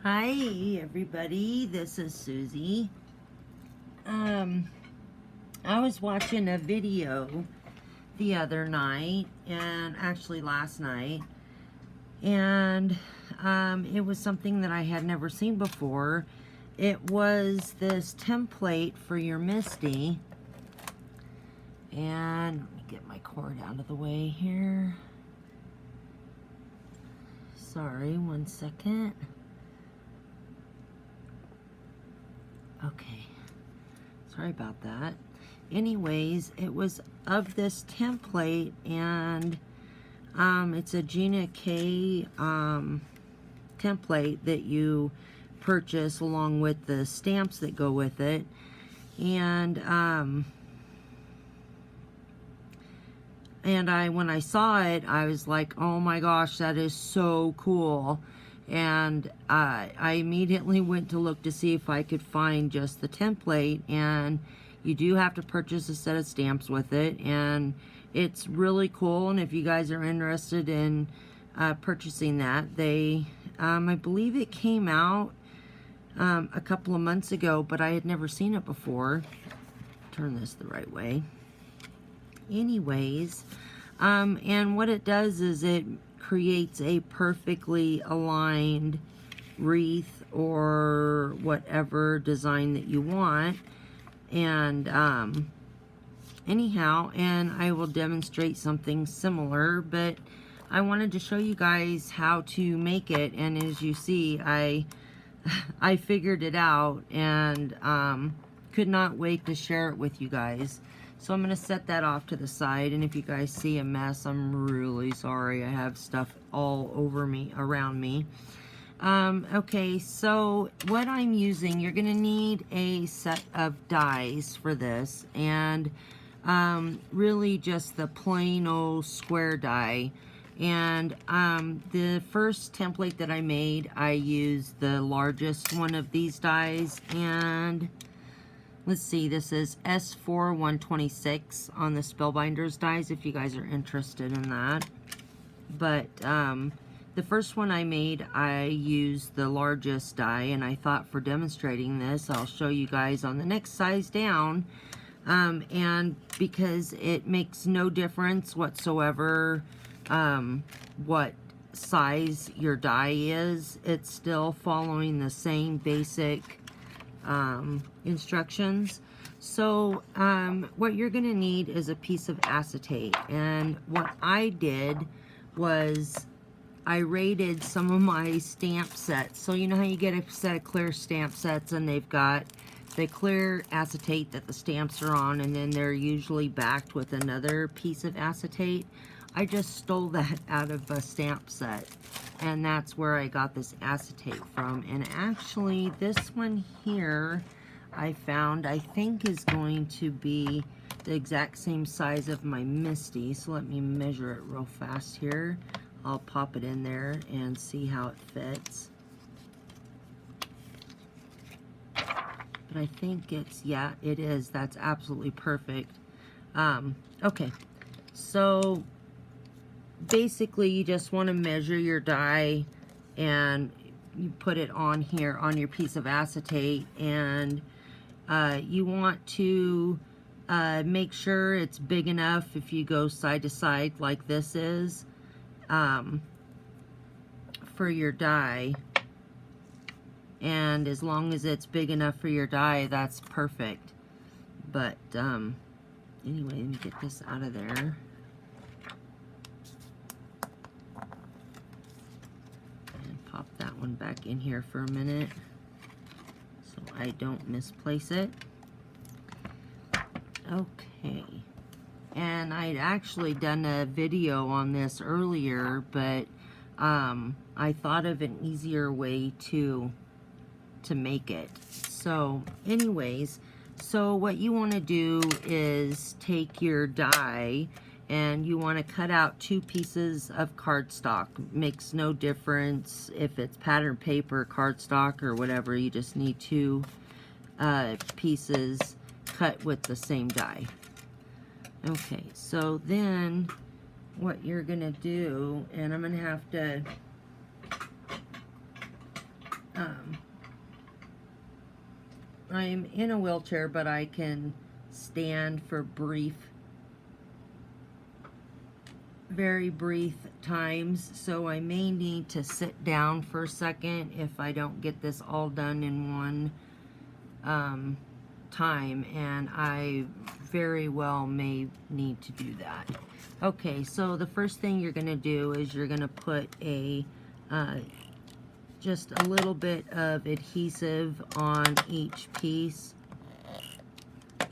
Hi everybody, this is Susie. I was watching a video the other night, and actually last night, and it was something that I had never seen before. It was this template for your Misty, and let me get my cord out of the way here. Sorry, one second. Okay, sorry about that. Anyways, it was of this template, and it's a Gina K template that you purchase along with the stamps that go with it. And when I saw it, I was like, oh my gosh, that is so cool. And I immediately went to look to see if I could find just the template, and you do have to purchase a set of stamps with it, and it's really cool. And if you guys are interested in purchasing that, I believe it came out a couple of months ago, but I had never seen it before. Turn this the right way. Anyways, and what it does is it creates a perfectly aligned wreath or whatever design that you want. And anyhow, and I will demonstrate something similar, but I wanted to show you guys how to make it. And as you see, I figured it out, and could not wait to share it with you guys. So I'm going to set that off to the side, and if you guys see a mess, I'm really sorry. I have stuff all over me, around me. Okay, so what I'm using, you're going to need a set of dies for this, and really just the plain old square die. And the first template that I made, I used the largest one of these dies, and let's see, this is S4 126 on the Spellbinders dies, if you guys are interested in that. But the first one I made, I used the largest die, and I thought for demonstrating this, I'll show you guys on the next size down. And because it makes no difference whatsoever what size your die is, it's still following the same basic instructions. So what you're going to need is a piece of acetate, and what I did was I rated some of my stamp sets. So you know how you get a set of clear stamp sets, and they've got the clear acetate that the stamps are on, and then they're usually backed with another piece of acetate. I just stole that out of a stamp set, and that's where I got this acetate from. And actually, this one here I found, I think, is going to be the exact same size of my Misty. So let me measure it real fast here. I'll pop it in there and see how it fits. But I think it's, yeah, it is. That's absolutely perfect. Okay, so basically you just want to measure your die, and you put it on here on your piece of acetate, and you want to make sure it's big enough if you go side to side like this is for your die. And as long as it's big enough for your die, that's perfect. But anyway, let me get this out of there. And pop that one back in here for a minute so I don't misplace it. Okay. And I'd actually done a video on this earlier, but I thought of an easier way to make it. So anyways, so what you want to do is take your die, and you want to cut out 2 pieces of cardstock. Makes no difference if it's pattern paper, cardstock, or whatever. You just need 2 pieces cut with the same die. Okay, so then what you're gonna do, and I'm gonna have to I'm in a wheelchair, but I can stand for very brief times, so I may need to sit down for a second if I don't get this all done in one time, and I very well may need to do that. Okay, so the first thing you're going to do is you're going to put a just a little bit of adhesive on each piece,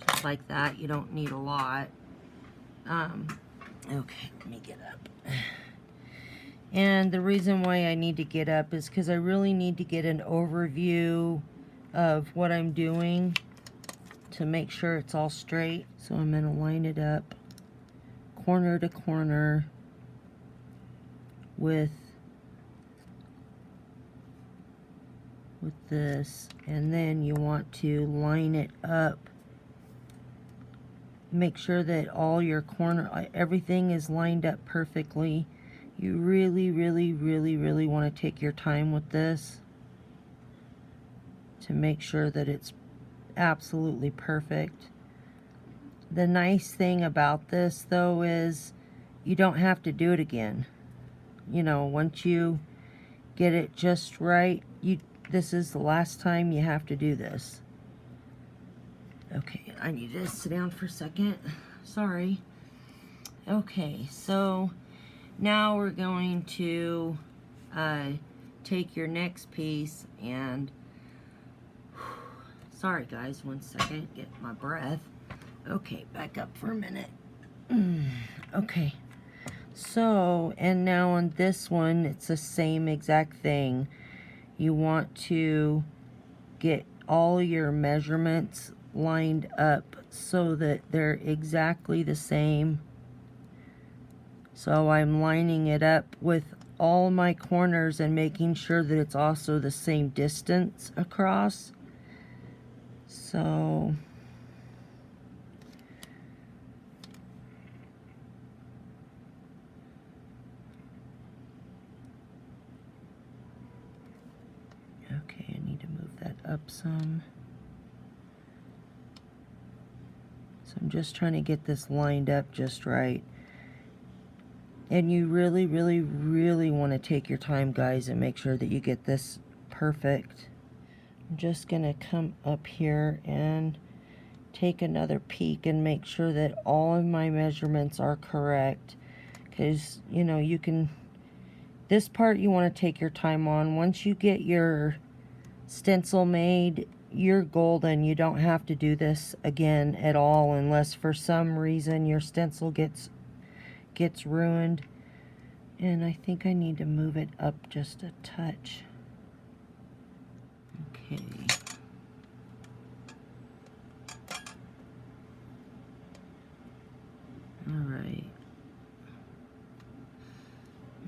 just like that. You don't need a lot. Okay, let me get up. And the reason why I need to get up is because I really need to get an overview of what I'm doing to make sure it's all straight. So I'm going to line it up corner to corner with this, and then you want to line it up, make sure that all your everything is lined up perfectly. You really want to take your time with this to make sure that it's absolutely perfect. The nice thing about this though is you don't have to do it again. You know, once you get it just right, this is the last time you have to do this. Okay, I need to sit down for a second. Sorry. Okay, so now we're going to take your next piece and sorry guys, one second, get my breath. Okay, back up for a minute. Okay, so, and now on this one, it's the same exact thing. You want to get all your measurements lined up so that they're exactly the same. So I'm lining it up with all my corners and making sure that it's also the same distance across. So okay, I need to move that up some. So I'm just trying to get this lined up just right. And you really want to take your time, guys, and make sure that you get this perfect. I'm just going to come up here and take another peek and make sure that all of my measurements are correct. Because, you know, you can, this part you want to take your time on. Once you get your stencil made, you're golden. You don't have to do this again at all unless for some reason your stencil gets ruined. And I think I need to move it up just a touch. Okay. Alright.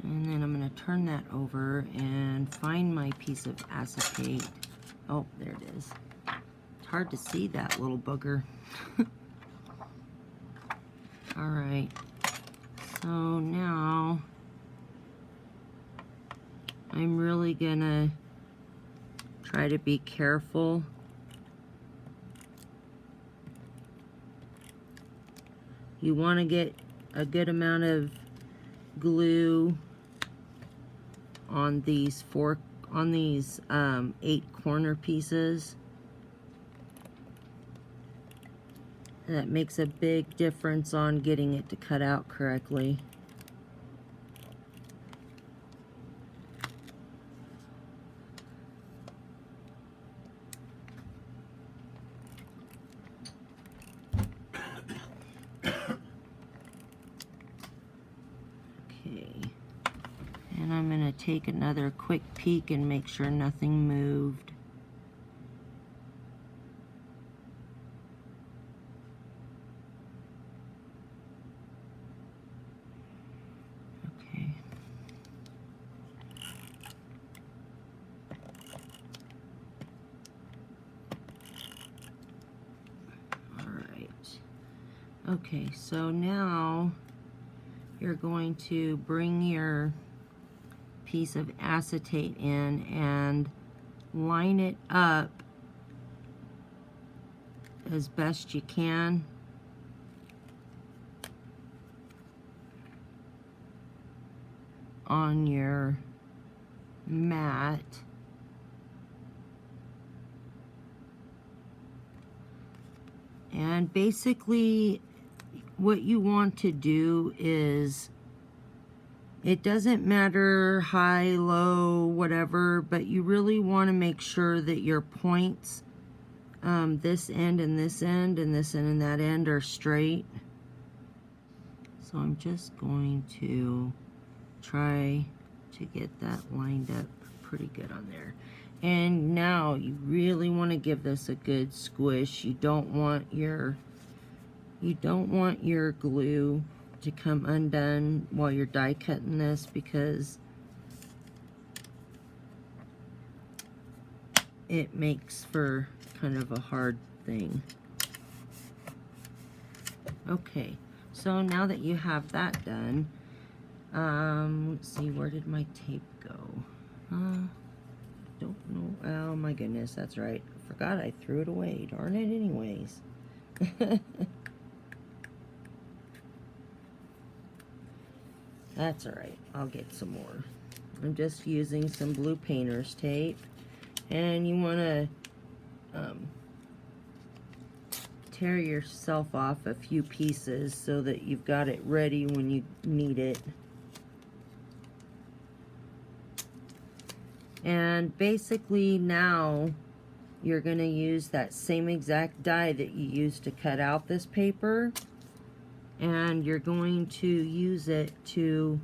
And then I'm going to turn that over and find my piece of acetate. Oh, there it is. It's hard to see that little booger. Alright. So now I'm really gonna try to be careful. You want to get a good amount of glue on these 8 corner pieces. That makes a big difference on getting it to cut out correctly. And I'm going to take another quick peek and make sure nothing moved. Okay. All right. Okay, so now you're going to bring your piece of acetate in and line it up as best you can. On your mat. And basically what you want to do is, it doesn't matter high, low, whatever, but you really want to make sure that your points, this end and this end and this end and that end are straight. So I'm just going to try to get that lined up pretty good on there. And now you really want to give this a good squish. You don't want your glue to come undone while you're die cutting this, because it makes for kind of a hard thing. Okay, so now that you have that done, let's see, where did my tape go? Don't know. Oh my goodness, that's right. I forgot I threw it away. Darn it anyways. That's alright. I'll get some more. I'm just using some blue painter's tape. And you want to tear yourself off a few pieces so that you've got it ready when you need it. And basically now you're going to use that same exact die that you used to cut out this paper, and you're going to use it to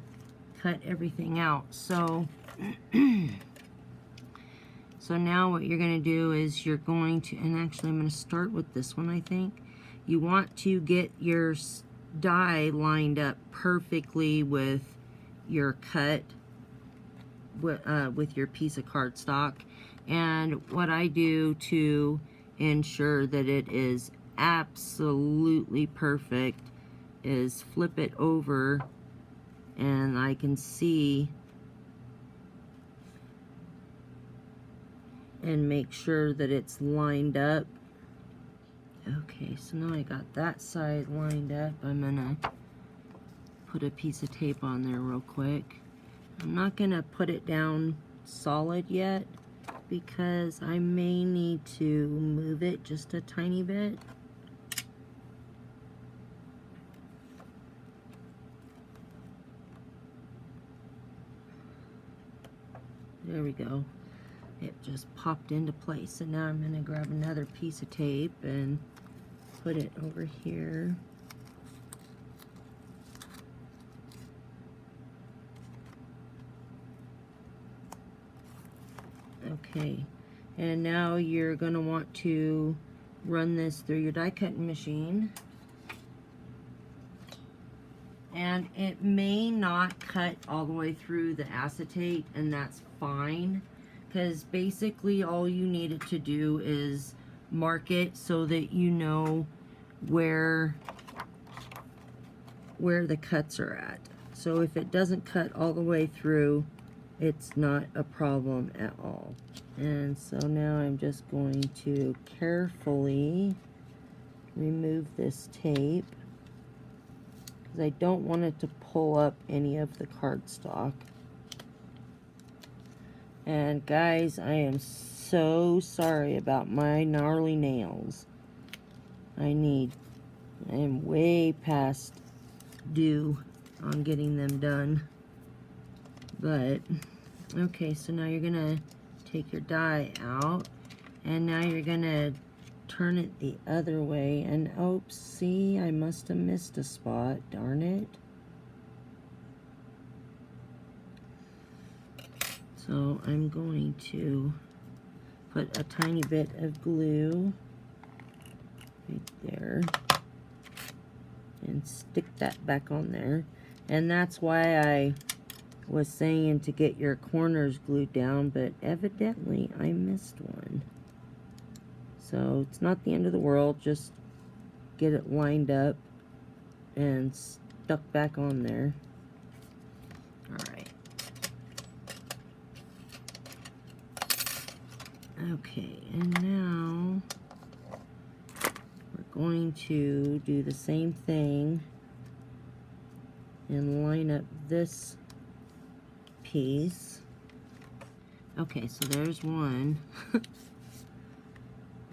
cut everything out. So so now what you're going to do is you're going to, and actually I'm going to start with this one, I think. You want to get your die lined up perfectly with your cut, with your piece of cardstock. And what I do to ensure that it is absolutely perfect is flip it over, and I can see and make sure that it's lined up. Okay, so now I got that side lined up. I'm gonna put a piece of tape on there real quick. I'm not gonna put it down solid yet because I may need to move it just a tiny bit. There we go. It just popped into place. And now I'm going to grab another piece of tape and put it over here. Okay, and now you're going to want to run this through your die cutting machine. And it may not cut all the way through the acetate, and that's fine, because basically all you need it to do is mark it so that you know where the cuts are at. So if it doesn't cut all the way through, it's not a problem at all. And so now I'm just going to carefully remove this tape, because I don't want it to pull up any of the cardstock. And guys, I am so sorry about my gnarly nails. I am way past due on getting them done. But, okay, so now you're gonna take your die out, and now you're gonna turn it the other way, and oops, see, I must have missed a spot, darn it. So I'm going to put a tiny bit of glue right there and stick that back on there. And that's why I was saying to get your corners glued down, but evidently I missed one. So it's not the end of the world, just get it lined up and stuck back on there. Alright. Okay, and now we're going to do the same thing and line up this piece. Okay, so there's one.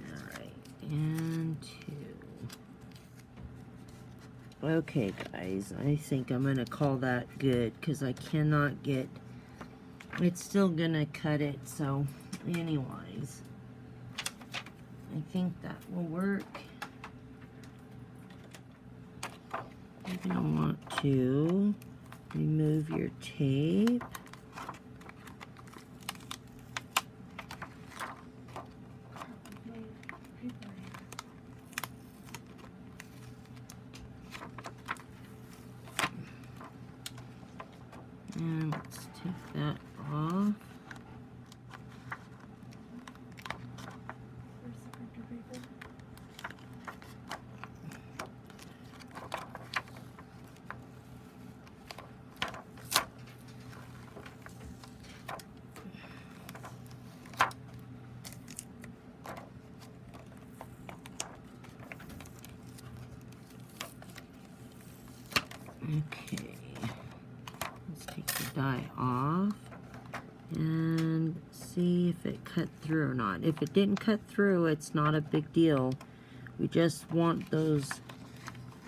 Alright, and two. Okay, guys, I think I'm going to call that good because I cannot get... It's still going to cut it, so anyways, I think that will work. You're going to want to remove your tape. And let's take that off. Okay, let's take the die off and see if it cut through or not. If it didn't cut through, it's not a big deal. We just want those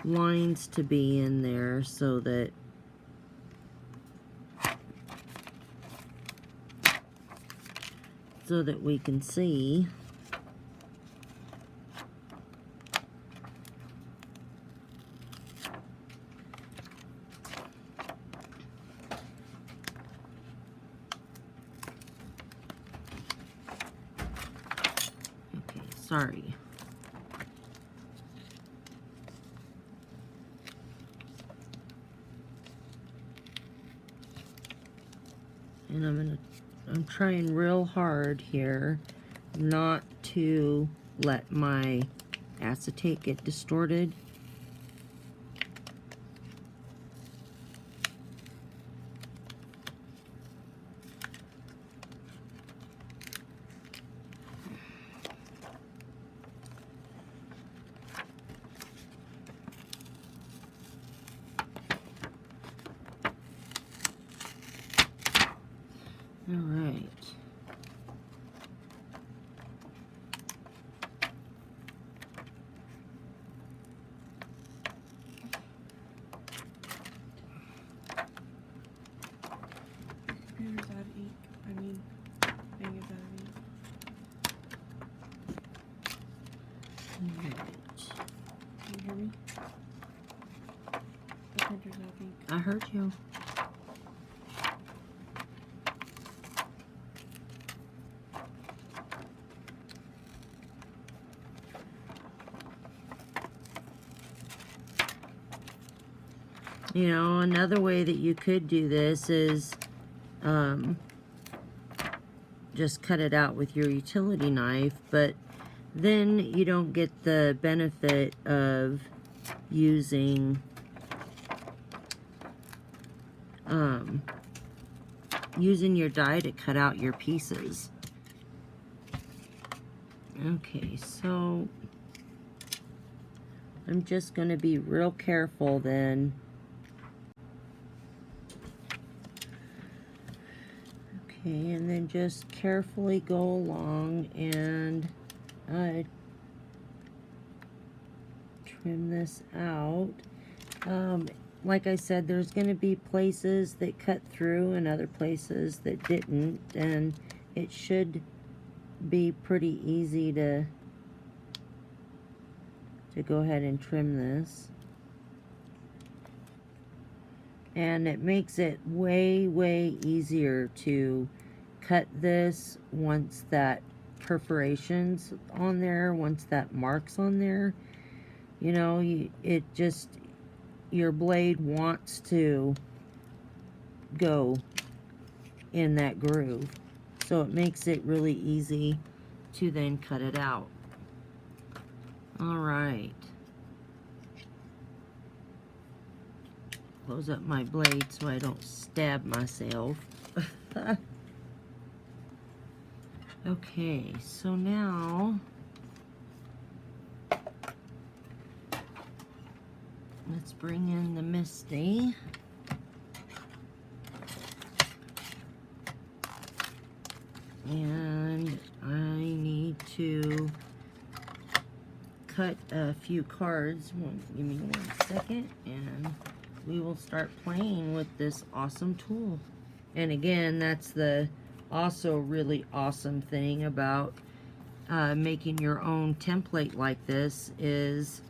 lines to be in there so that we can see. Sorry. And I'm trying real hard here not to let my acetate get distorted. All right. Where's that ink? I mean, thing is that ink. All right. Can you hear me? The printer's out of ink. I heard you. You know, another way that you could do this is just cut it out with your utility knife, but then you don't get the benefit of using using your die to cut out your pieces. Okay, so I'm just going to be real careful then. Okay, and then just carefully go along and trim this out. Like I said, there's going to be places that cut through and other places that didn't, and it should be pretty easy to go ahead and trim this. And it makes it way easier to cut this once that perforation's on there, once that mark's on there. You know, it just, your blade wants to go in that groove, so it makes it really easy to then cut it out. All right, close up my blade so I don't stab myself. Okay, so now let's bring in the Misty. And I need to cut a few cards. Give me 1 second, and we will start playing with this awesome tool. And again, that's the also really awesome thing about making your own template like this, is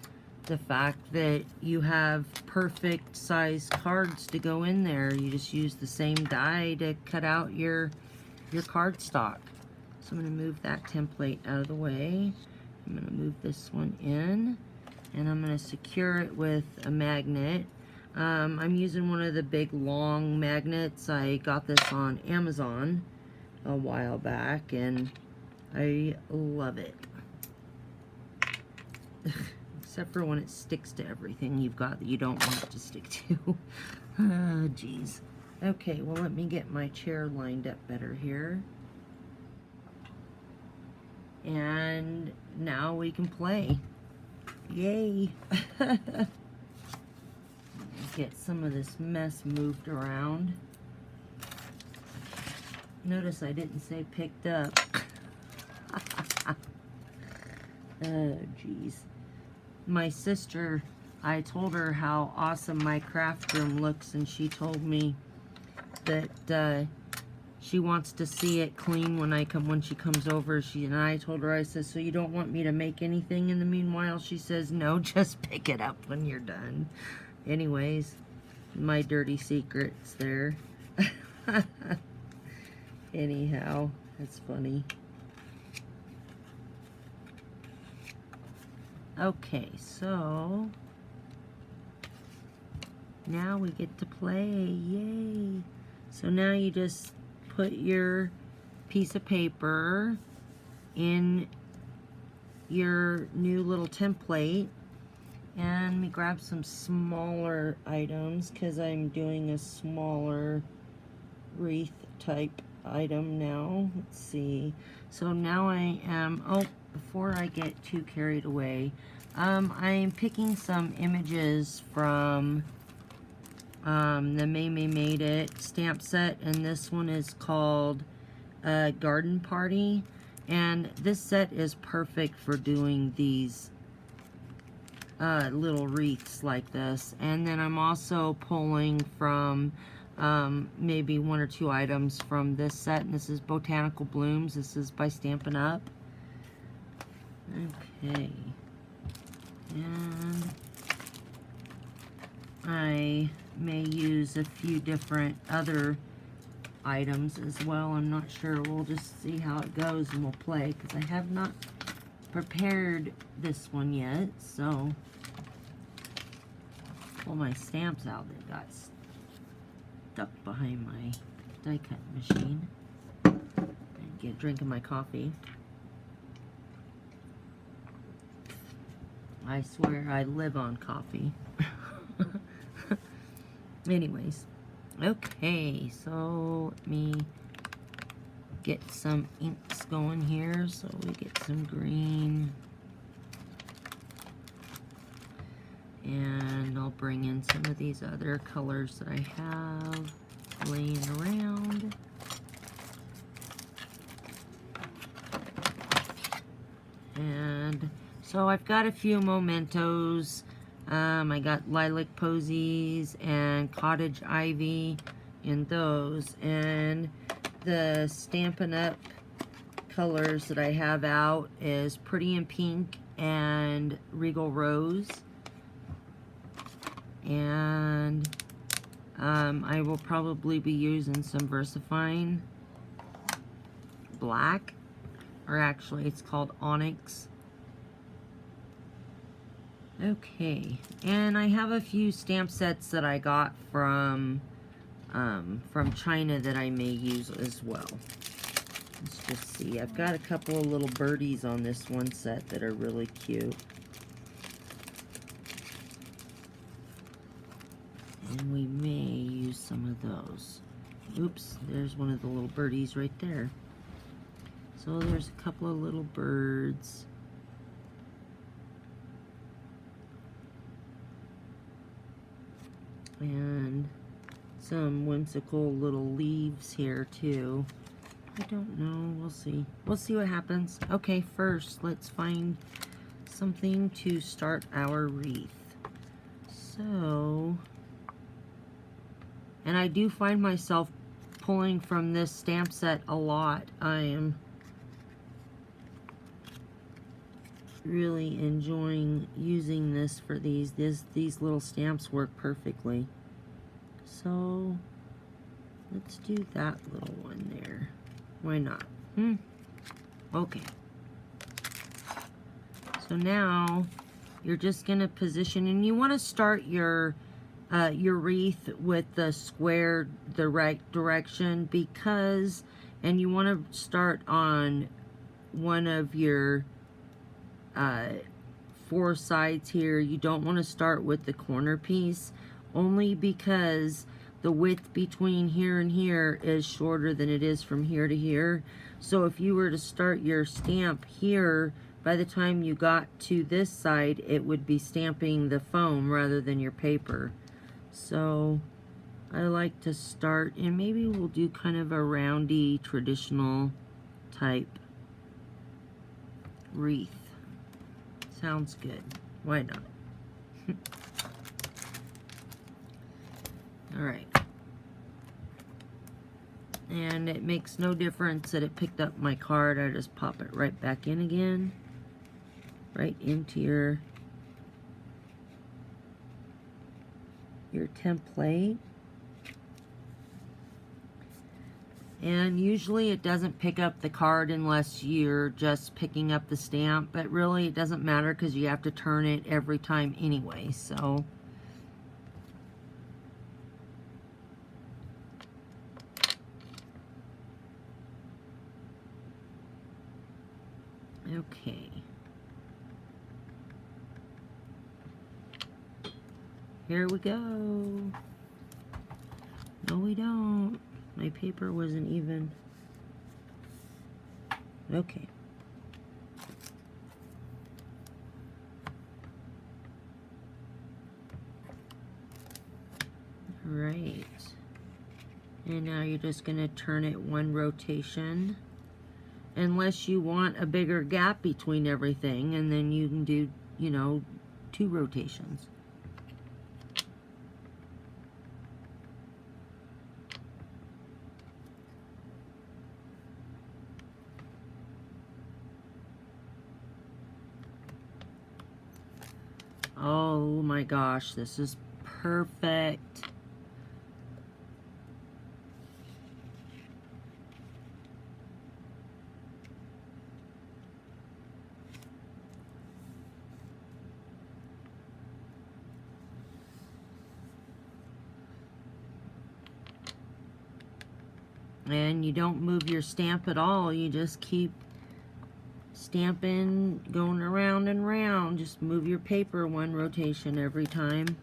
the fact that you have perfect size cards to go in there. You just use the same die to cut out your cardstock. So I'm going to move that template out of the way. I'm going to move this one in, and I'm going to secure it with a magnet. I'm using one of the big long magnets. I got this on Amazon a while back, and I love it. Except for when it sticks to everything you've got that you don't want it to stick to. Oh, geez. Okay, well, let me get my chair lined up better here. And now we can play. Yay! Get some of this mess moved around. Notice I didn't say picked up. Oh, geez. My sister, I told her how awesome my craft room looks, and she told me that she wants to see it clean when she comes over. And I told her, I said, so you don't want me to make anything in the meanwhile? She says, no, just pick it up when you're done. Anyways, my dirty secrets there. Anyhow, that's funny. Okay, so now we get to play. Yay! So now you just put your piece of paper in your new little template, and let me grab some smaller items because I'm doing a smaller wreath type item now. Let's see. So now I am, oh, before I get too carried away, I'm picking some images from the May Made It stamp set, and this one is called Garden Party, and this set is perfect for doing these little wreaths like this. And then I'm also pulling from maybe 1 or 2 items from this set, and this is Botanical Blooms. This is by Stampin' Up. Okay, and I may use a few different other items as well. I'm not sure. We'll just see how it goes and we'll play, because I have not prepared this one yet. So pull my stamps out that got stuck behind my die cut machine, and get a drink of my coffee. I swear I live on coffee. Anyways, okay, so let me get some inks going here. So we get some green, and I'll bring in some of these other colors that I have laying around. And so I've got a few mementos. I got Lilac Posies and Cottage Ivy in those. And the Stampin' Up! Colors that I have out is Pretty in Pink and Regal Rose. And I will probably be using some VersaFine Black, or actually it's called Onyx. Okay, and I have a few stamp sets that I got from China that I may use as well. Let's just see. I've got a couple of little birdies on this one set that are really cute. And we may use some of those. Oops, there's one of the little birdies right there. So there's a couple of little birds. And some whimsical little leaves here too. I don't know, we'll see. We'll see what happens. Okay, first let's find something to start our wreath. So, and I do find myself pulling from this stamp set a lot. I am really enjoying using this for these. These little stamps work perfectly. So let's do that little one there. Why not? Okay. So now you're just gonna position, and you want to start your wreath with the square, the right direction, because, and you want to start on one of your 4 sides here. You don't want to start with the corner piece, only because the width between here and here is shorter than it is from here to here. So if you were to start your stamp here, by the time you got to this side, it would be stamping the foam rather than your paper. So I like to start, and maybe we'll do kind of a roundy, traditional type wreath. Sounds good. Why not? Alright. And it makes no difference that it picked up my card. I just pop it right back in again. Right into your template. And usually it doesn't pick up the card unless you're just picking up the stamp, but really it doesn't matter because you have to turn it every time anyway, so. Okay. Here we go. No, we don't. My paper wasn't even. Okay. Right. And now you're just going to turn it 1 rotation. Unless you want a bigger gap between everything, and then you can do, you know, 2 rotations. Oh my gosh, this is perfect. And you don't move your stamp at all, you just keep stamping, going around and around. Just move your paper 1 rotation every time.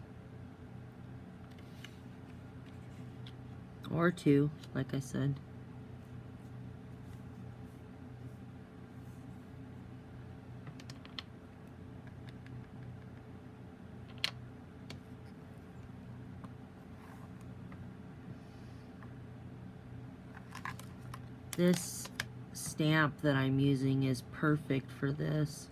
Or 2, like I said. This stamp that I'm using is perfect for this.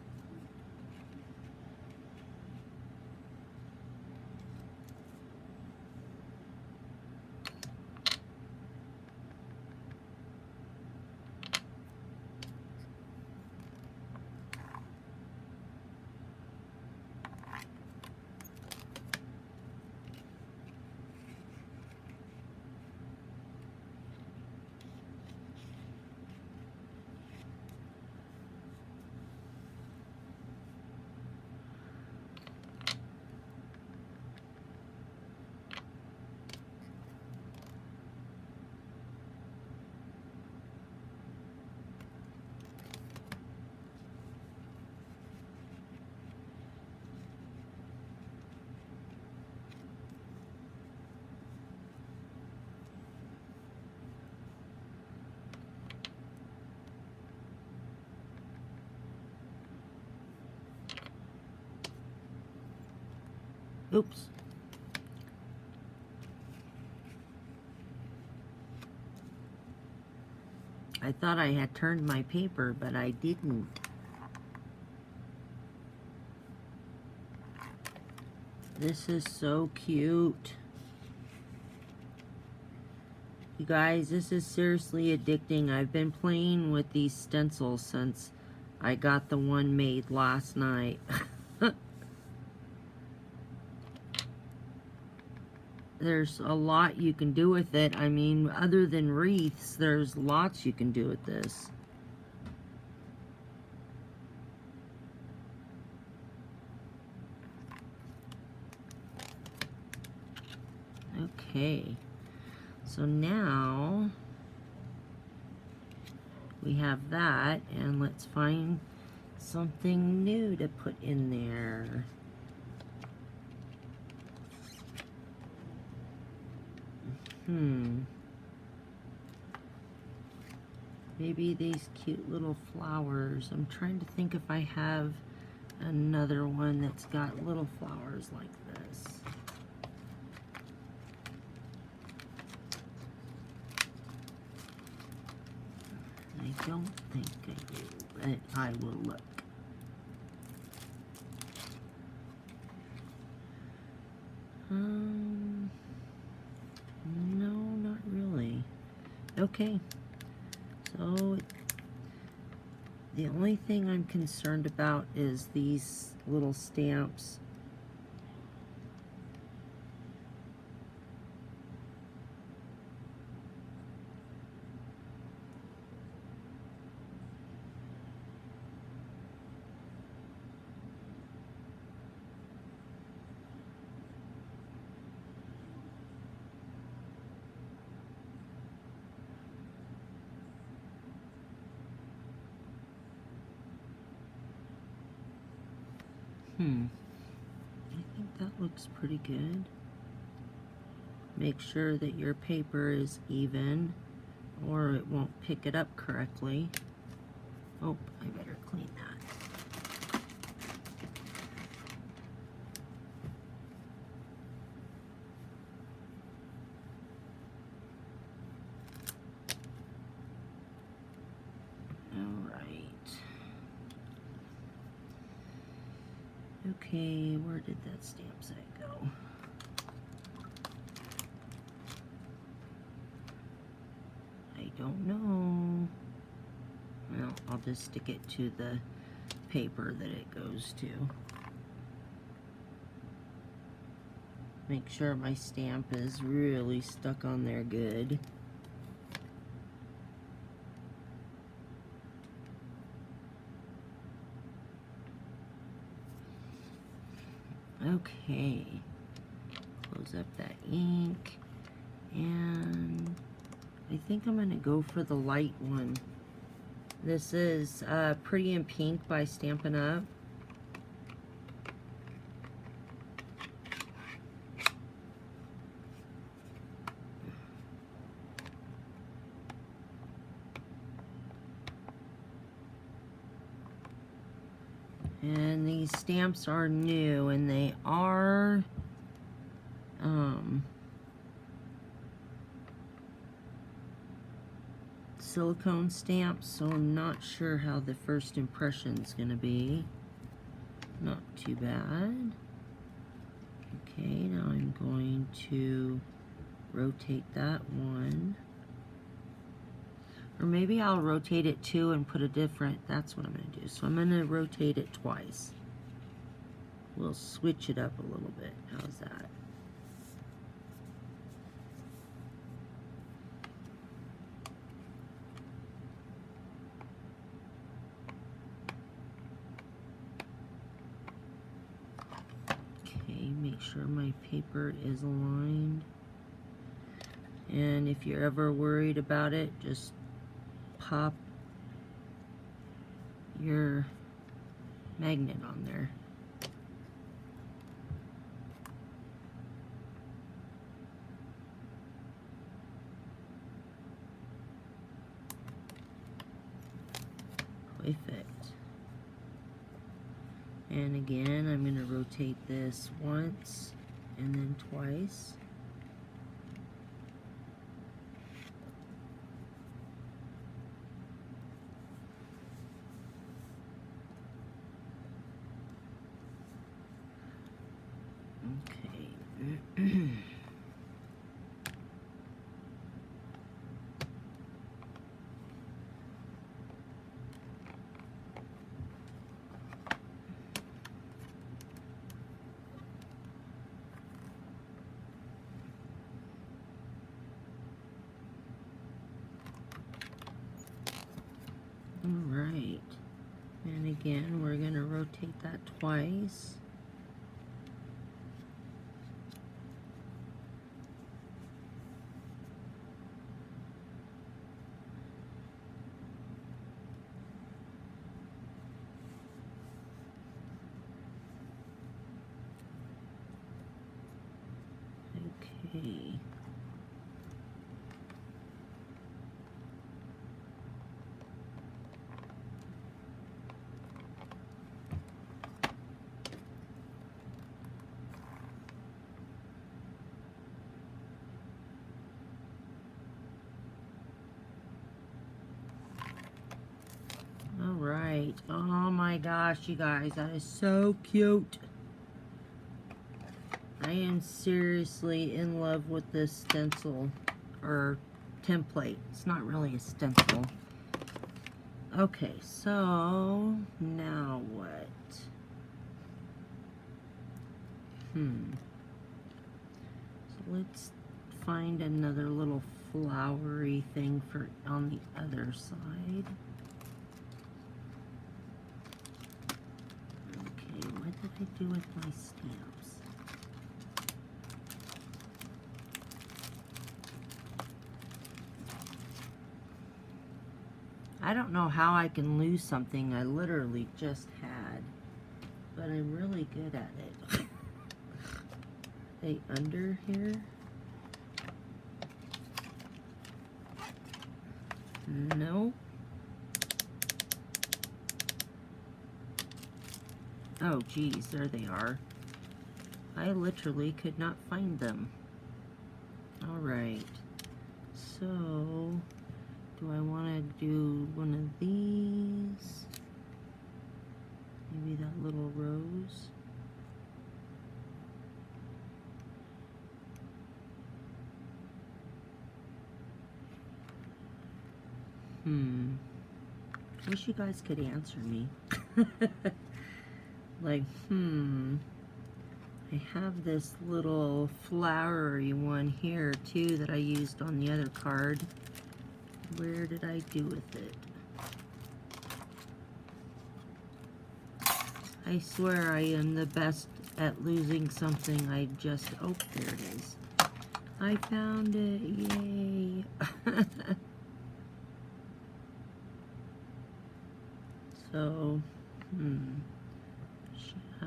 Oops. I thought I had turned my paper, but I didn't. This is so cute. You guys, this is seriously addicting. I've been playing with these stencils since I got the one made last night. There's a lot you can do with it. I mean, other than wreaths, there's lots you can do with this. Okay, so now we have that, and let's find something new to put in there. Maybe these cute little flowers. I'm trying to think if I have another one that's got little flowers like this. I don't think I do, but I will look. No, not really. Okay, so the only thing I'm concerned about is these little stamps. I think that looks pretty good. Make sure that your paper is even or it won't pick it up correctly. Oh, I better clean that. All right. Okay, where did that stamp set go? I don't know. Well, I'll just stick it to the paper that it goes to. Make sure my stamp is really stuck on there good. Okay, close up that ink, and I think I'm gonna go for the light one. This is Pretty in Pink by Stampin' Up. And these stamps are new, and they are silicone stamps, so I'm not sure how the first impression's gonna be. Not too bad. Okay, now I'm going to rotate that one. Or maybe I'll rotate it too and put a different, that's what I'm going to do. So I'm going to rotate it twice. We'll switch it up a little bit. How's that? Okay, make sure my paper is aligned. And if you're ever worried about it, just pop your magnet on there. Perfect. And again, I'm going to rotate this once and then twice. Okay. Alright, and again we're going to rotate that twice. Okay. Alright, oh my gosh, you guys, that is so cute. I am seriously in love with this stencil, or template. It's not really a stencil. Okay, so now what? So let's find another little flowery thing for on the other side. Okay, what did I do with my stamps? I don't know how I can lose something I literally just had, but I'm really good at it. They under here? No. Oh geez, there they are. I literally could not find them. Alright, so do I want to do one of these? Maybe that little rose? Wish you guys could answer me. Like, I have this little flowery one here too that I used on the other card. Where did I do with it? I swear I am the best at losing something. I just, oh, there it is. I found it, yay. So, should I?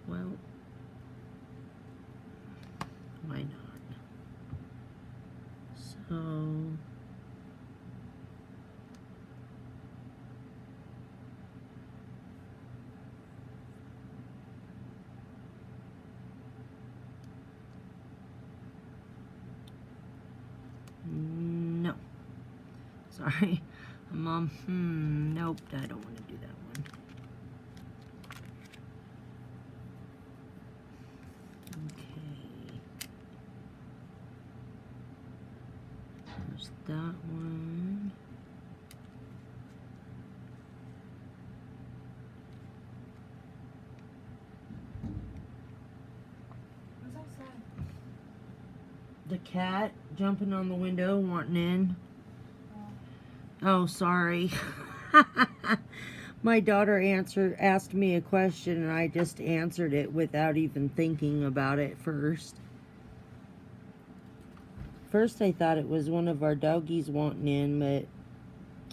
Well, why not? So, no. Sorry. Mom, nope, I don't want to do that one. Okay. There's that one. What's outside? The cat jumping on the window, wanting in. Oh, sorry. My daughter asked me a question and I just answered it without even thinking about it first. First I thought it was one of our doggies wanting in, but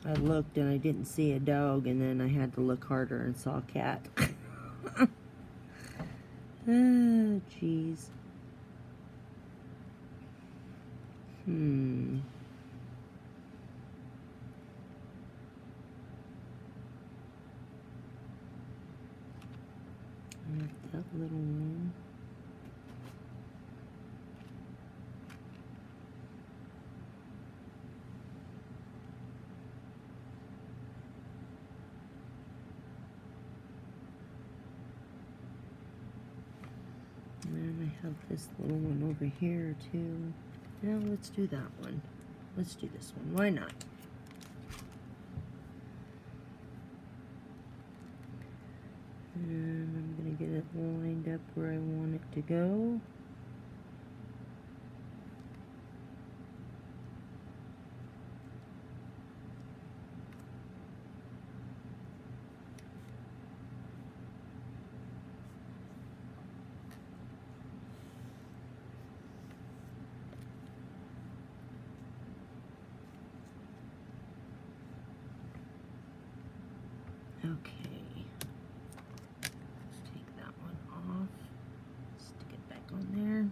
I looked and I didn't see a dog, and then I had to look harder and saw a cat. Oh, jeez. That little one. And then I have this little one over here too. Now let's do that one. Let's do this one. Why not? And I'm going to get it lined up where I want it to go. Okay, let's take that one off, stick it back on there.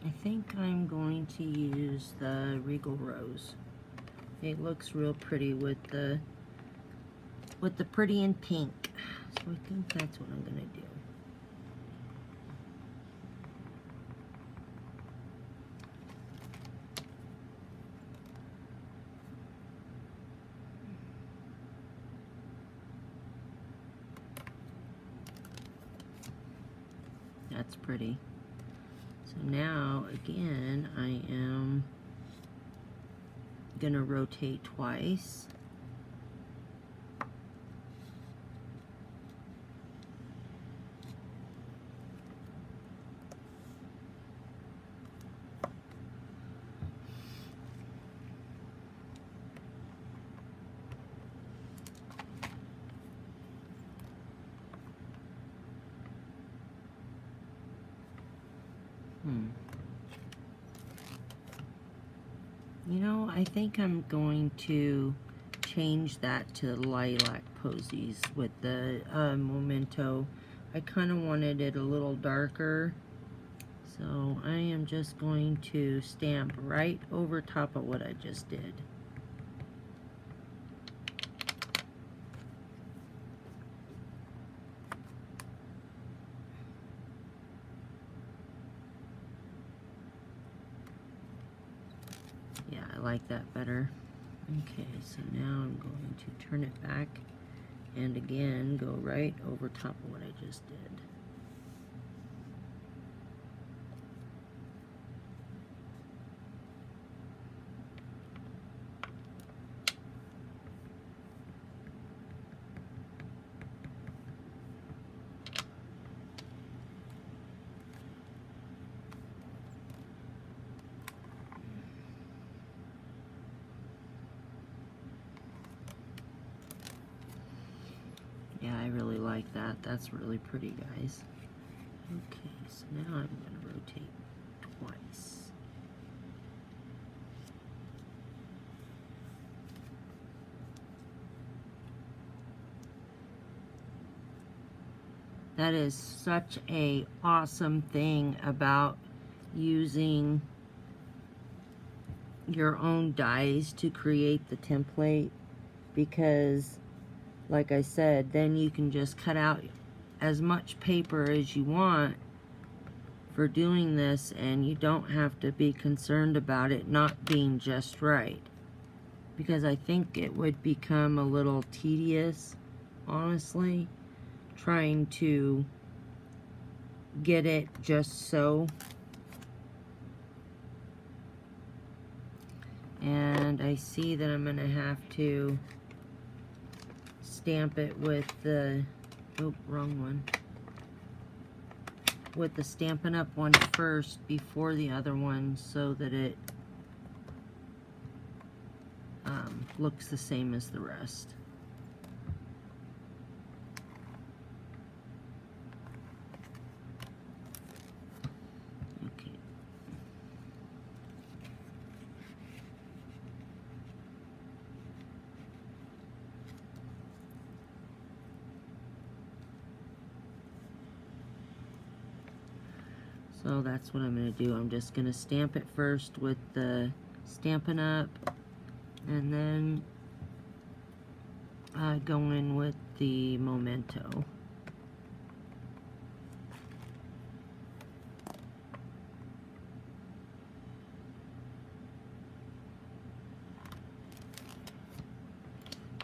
I think I'm going to use the Regal Rose. It looks real pretty with the pretty in pink. So I think that's what I'm gonna do. That's pretty. So now, again, I am gonna rotate twice. You know, I think I'm going to change that to lilac posies with the Memento. I kind of wanted it a little darker, so I am just going to stamp right over top of what I just did. Yeah, I like that better. Okay, so now I'm going to turn it back and again go right over top of what I just did. Yeah, I really like that. That's really pretty, guys. Okay, so now I'm going to rotate twice. That is such a awesome thing about using your own dies to create the template, because like I said, then you can just cut out as much paper as you want for doing this, and you don't have to be concerned about it not being just right, because I think it would become a little tedious, honestly, trying to get it just so. And I see that I'm going to have to stamp it with the, oh, wrong one. with the Stampin' Up! One first before the other one so that it looks the same as the rest. Okay. So that's what I'm going to do. I'm just going to stamp it first with the Stampin' Up! And then go in with the Memento.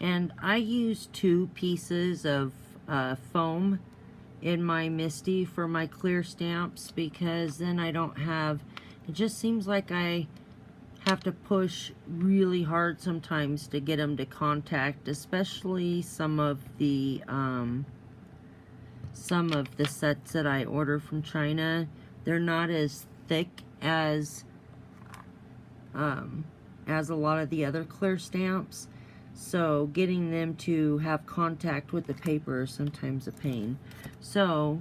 And I use 2 pieces of foam in my MISTI for my clear stamps because then I don't have, it just seems like I have to push really hard sometimes to get them to contact, especially some of the sets that I order from China. They're not as thick as a lot of the other clear stamps, so getting them to have contact with the paper is sometimes a pain. So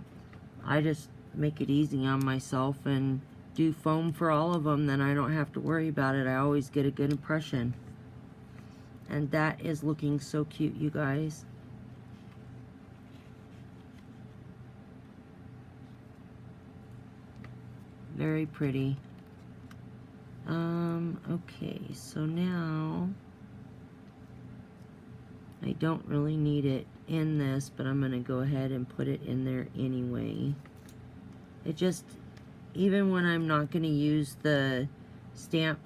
I just make it easy on myself and do foam for all of them, then I don't have to worry about it. I always get a good impression. And that is looking so cute, you guys. Very pretty. Okay, so now I don't really need it in this, but I'm going to go ahead and put it in there anyway. It just, even when I'm not going to use the stamp,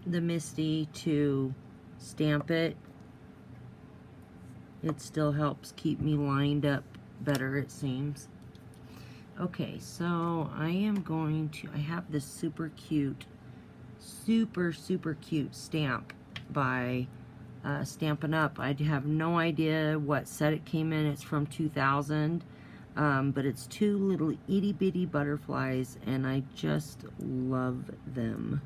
the MISTI to stamp it, it still helps keep me lined up better, it seems. Okay, so I am going to, I have this super cute stamp by Stampin' Up! I have no idea what set it came in. It's from 2000, but it's 2 little itty bitty butterflies, and I just love them.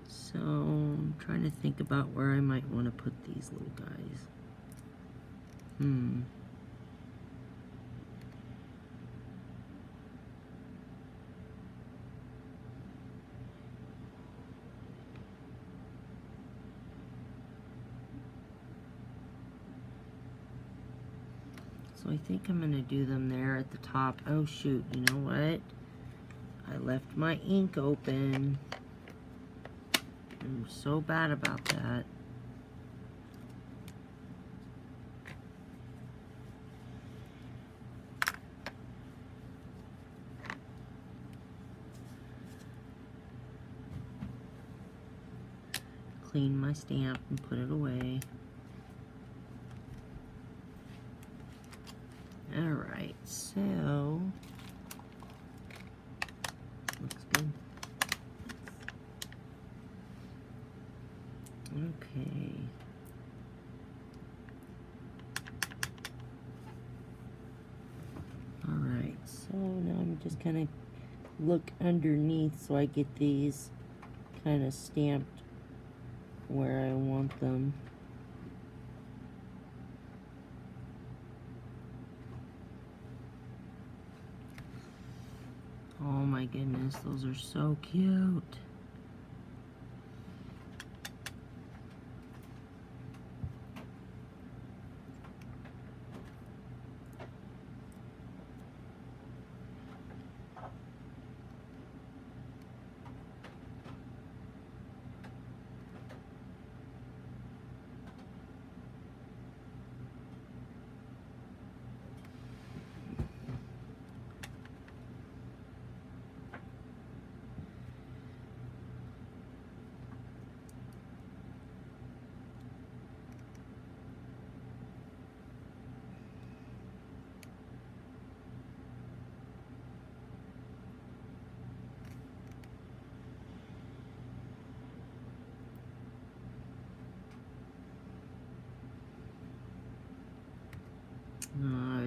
So I'm trying to think about where I might want to put these little guys. So I think I'm going to do them there at the top. Oh shoot, you know what? I left my ink open. I'm so bad about that. Clean my stamp and put it away. Alright, so looks good. Okay. Alright, so now I'm just gonna look underneath so I get these kind of stamped where I want them. Oh my goodness, those are so cute.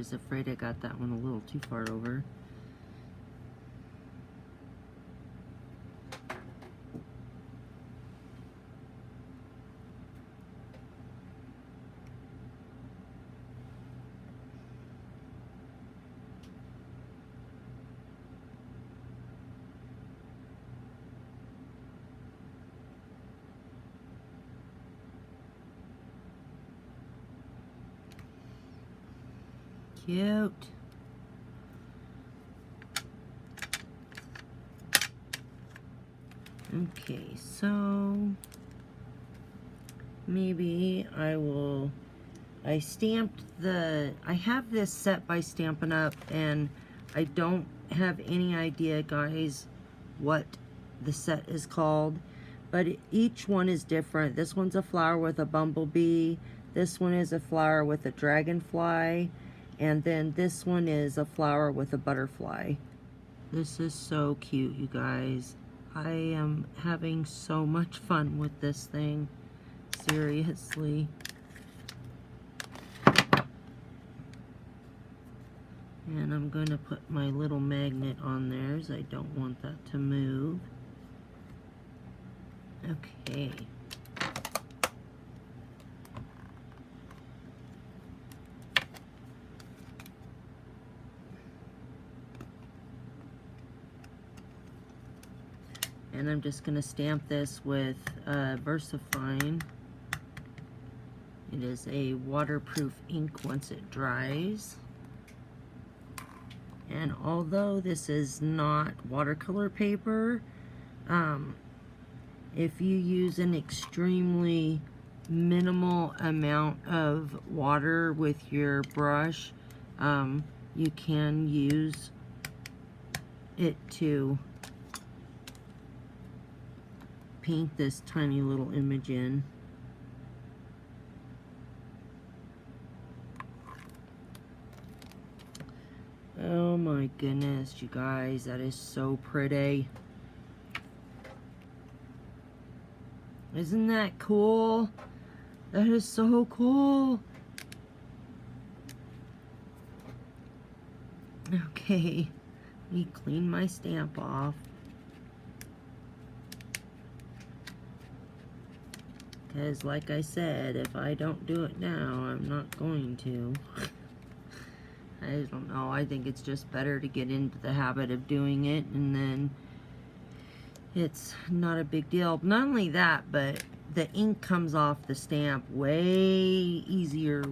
was afraid I got that one a little too far over. Cute. Okay, so maybe I stamped I have this set by Stampin' Up, and I don't have any idea, guys, what the set is called, but each one is different. This one's a flower with a bumblebee, this one is a flower with a dragonfly, and then this one is a flower with a butterfly. This is so cute, you guys. I am having so much fun with this thing. Seriously. And I'm going to put my little magnet on there, as I don't want that to move. Okay. And I'm just going to stamp this with VersaFine. It is a waterproof ink once it dries. And although this is not watercolor paper, if you use an extremely minimal amount of water with your brush, you can use it to paint this tiny little image in. Oh my goodness, you guys, that is so pretty. Isn't that cool? That is so cool. Okay, let me clean my stamp off. Because like I said, if I don't do it now, I'm not going to. I don't know, I think it's just better to get into the habit of doing it, and then it's not a big deal. Not only that, but the ink comes off the stamp way easier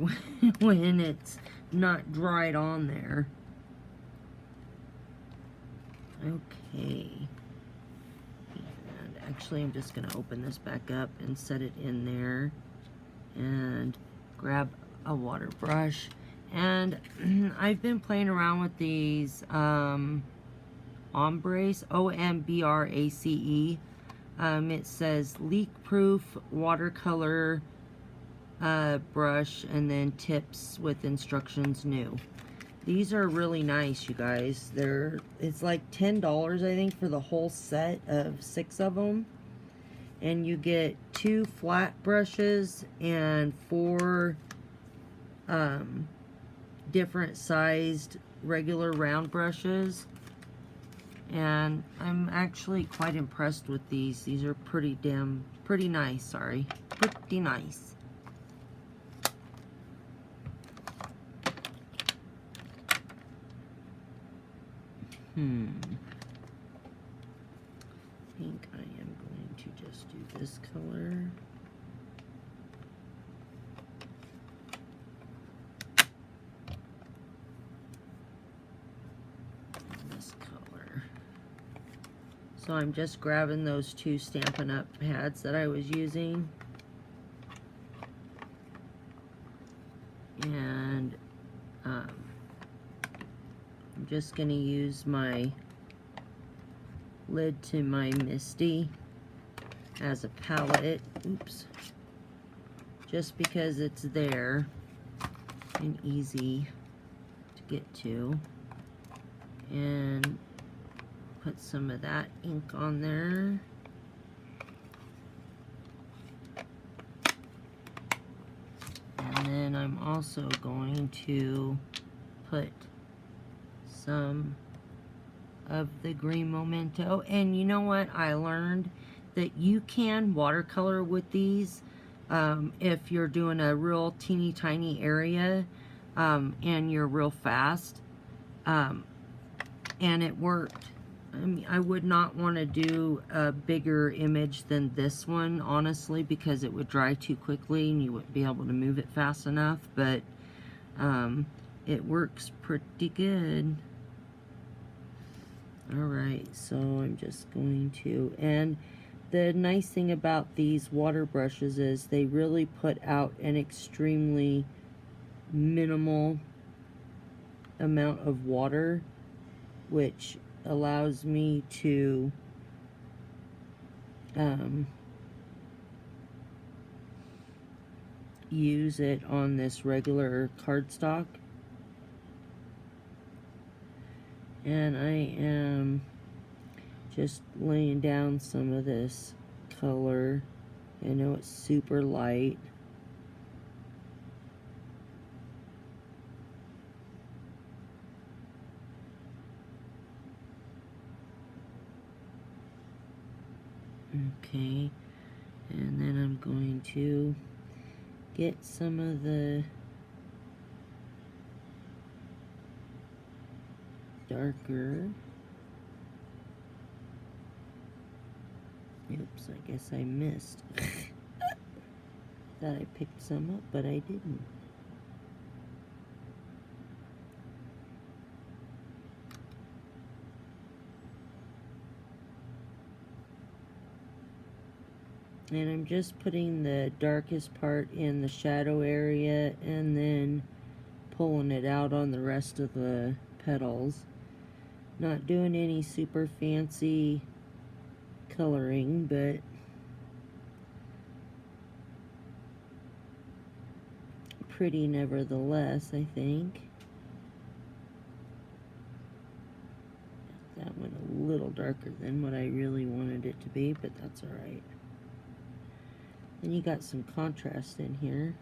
when it's not dried on there. Okay. And actually, I'm just going to open this back up and set it in there. And grab a water brush. And I've been playing around with these ombres, O-M-B-R-A-C-E. It says leak-proof watercolor brush, and then tips with instructions new. These are really nice, you guys. It's like $10, I think, for the whole set of 6 of them. And you get 2 flat brushes and 4 different sized regular round brushes. And I'm actually quite impressed with these. These are pretty nice, sorry. Pretty nice. I think I am going to just do this color. And this color. So I'm just grabbing those 2 Stampin' Up pads that I was using. And I'm just going to use my lid to my Misty as a palette. Oops. Just because it's there and easy to get to. And put some of that ink on there. And then I'm also going to put some of the green memento. And you know what? I learned that you can watercolor with these if you're doing a real teeny tiny area and you're real fast. And it worked. I mean, I would not want to do a bigger image than this one, honestly, because it would dry too quickly and you wouldn't be able to move it fast enough, but it works pretty good. Alright, so I'm just going to, and the nice thing about these water brushes is they really put out an extremely minimal amount of water, which allows me to use it on this regular cardstock. And I am just laying down some of this color. I know it's super light. Okay, and then I'm going to get some of the darker. Oops, I guess I missed. Thought I picked some up, but I didn't. And I'm just putting the darkest part in the shadow area and then pulling it out on the rest of the petals. Not doing any super fancy coloring, but pretty nevertheless, I think. That one a little darker than what I really wanted it to be, but that's alright. Then you got some contrast in here.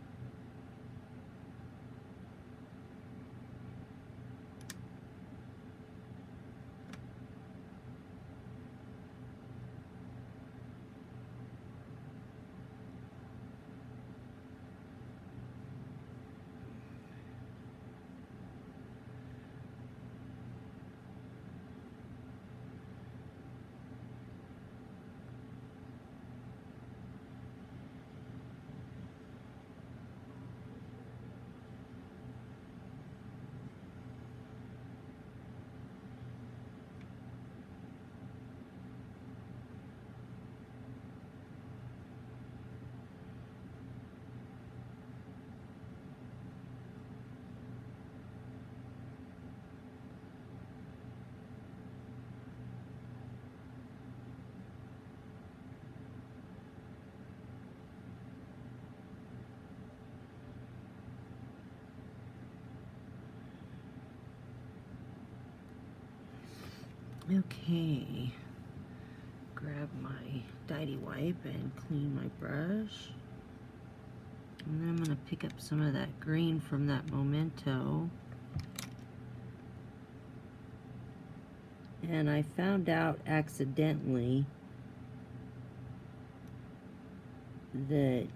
Okay, grab my Tidy Wipe and clean my brush. And then I'm going to pick up some of that green from that memento. And I found out accidentally that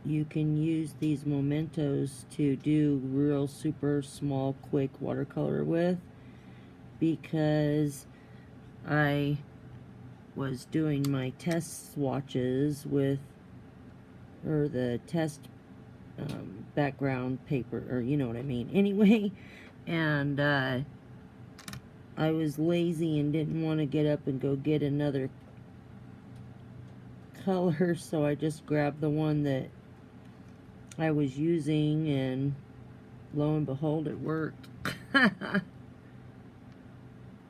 you can use these mementos to do real super small quick watercolor with, because I was doing my test swatches with, or the test background paper, or you know what I mean, anyway, and I was lazy and didn't want to get up and go get another color, so I just grabbed the one that I was using, and lo and behold, it worked.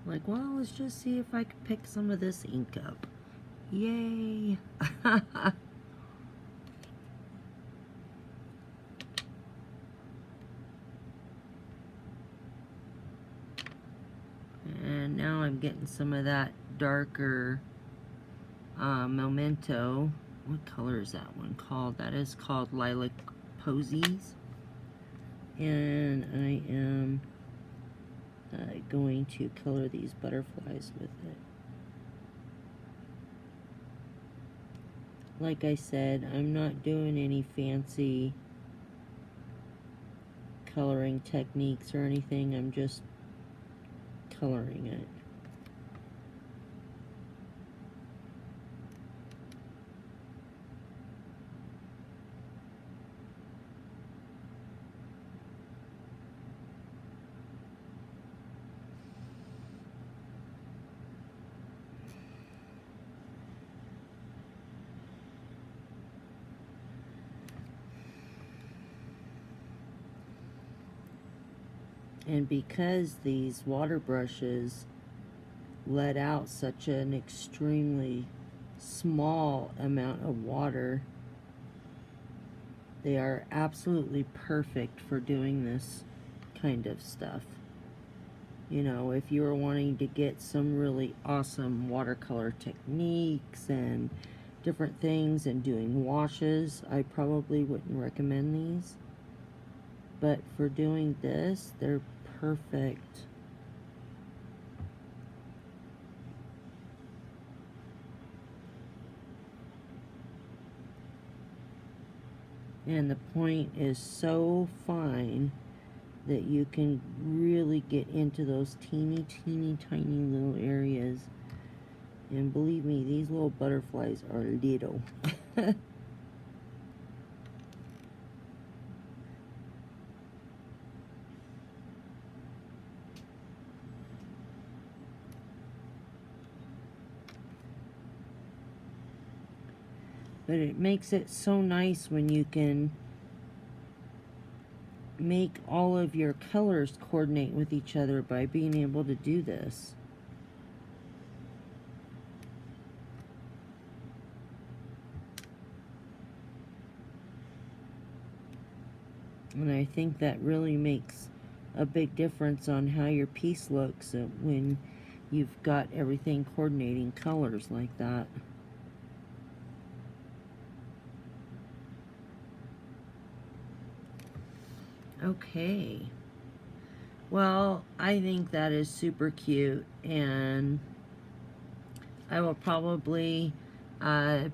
Like, well, let's just see if I can pick some of this ink up. Yay! And now I'm getting some of that darker memento. What color is that one called? That is called Lilac Posies. And I am going to color these butterflies with it. Like I said, I'm not doing any fancy coloring techniques or anything. I'm just coloring it. And because these water brushes let out such an extremely small amount of water, they are absolutely perfect for doing this kind of stuff. You know, if you were wanting to get some really awesome watercolor techniques and different things and doing washes, I probably wouldn't recommend these. But for doing this, they're perfect. And the point is so fine that you can really get into those teeny, teeny, tiny little areas. And believe me, these little butterflies are little. But it makes it so nice when you can make all of your colors coordinate with each other by being able to do this. And I think that really makes a big difference on how your piece looks when you've got everything coordinating colors like that. Okay. Well, I think that is super cute, and I will probably add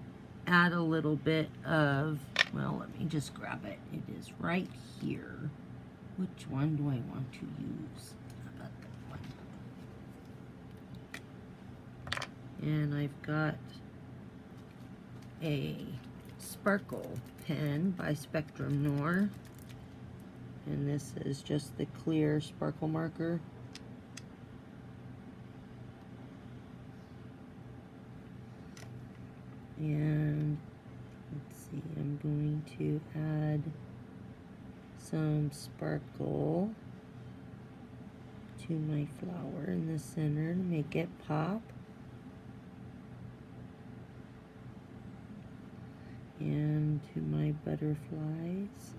a little bit of, well, let me just grab it. It is right here. Which one do I want to use? How about that one? And I've got a sparkle pen by Spectrum Noir. And this is just the clear sparkle marker. And let's see, I'm going to add some sparkle to my flower in the center to make it pop. And to my butterflies.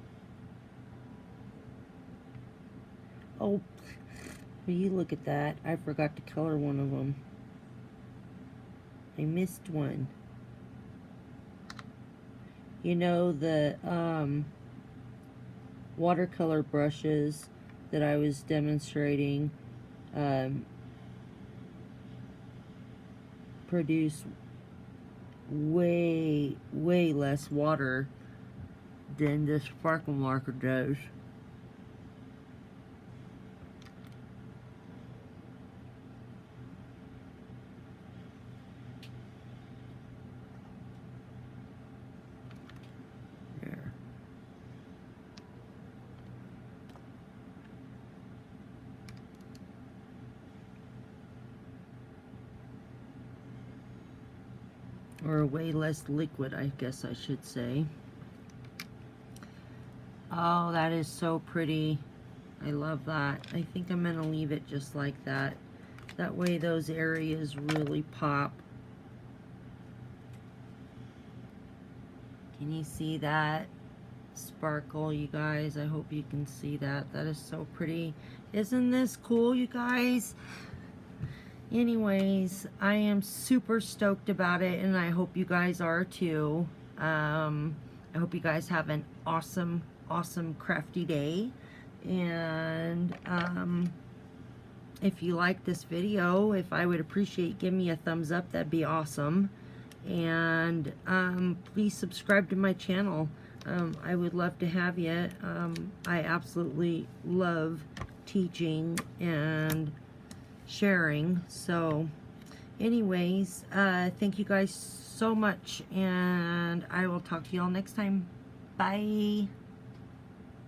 Oh, will you look at that? I forgot to color one of them. I missed one. You know, the watercolor brushes that I was demonstrating produce way less water than the sparkle marker does. There. Or way less liquid, I guess I should say. Oh, that is so pretty. I love that. I think I'm gonna leave it just like that. That way those areas really pop. Can you see that sparkle, you guys? I hope you can see that. That is so pretty. Isn't this cool, you guys? Anyways, I am super stoked about it, and I hope you guys are too. I hope you guys have an awesome crafty day. And if you like this video, if I would appreciate, give me a thumbs up, that'd be awesome. And please subscribe to my channel. I would love to have you. I absolutely love teaching and sharing. So anyways, thank you guys so much, and I will talk to y'all next time. Bye.